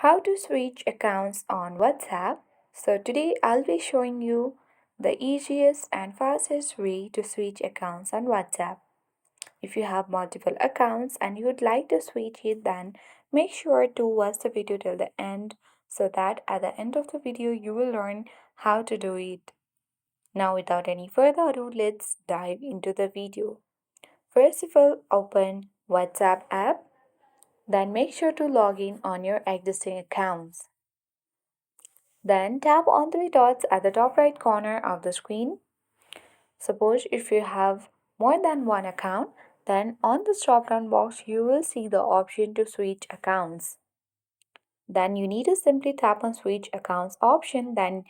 How to switch accounts on WhatsApp. So today I'll be showing you the easiest and fastest way to switch accounts on WhatsApp. If you have multiple accounts and you would like to switch it, then make sure to watch the video till the end so that at the end of the video you will learn how to do it. Now without any further ado, let's dive into the video. First of all, open WhatsApp app. Then make sure to log in on your existing accounts. Then tap on three dots at the top right corner of the screen. Suppose if you have more than one account, then on this drop down box you will see the option to switch accounts. Then you need to simply tap on switch accounts option, then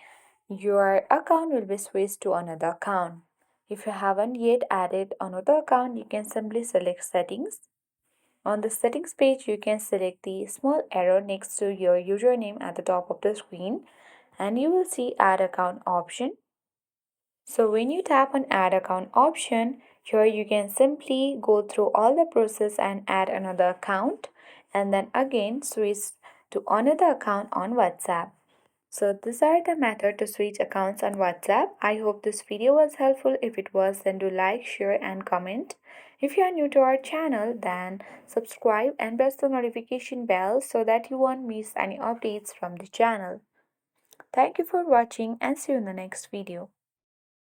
your account will be switched to another account. If you haven't yet added another account, you can simply select settings. On the settings page, you can select the small arrow next to your username at the top of the screen and you will see add account option. So when you tap on add account option, here you can simply go through all the process and add another account and then again switch to another account on WhatsApp. So these are the method to switch accounts on WhatsApp. I hope this video was helpful. If it was, then do like, share and comment. If you are new to our channel, then subscribe and press the notification bell so that you won't miss any updates from the channel. Thank you for watching and see you in the next video.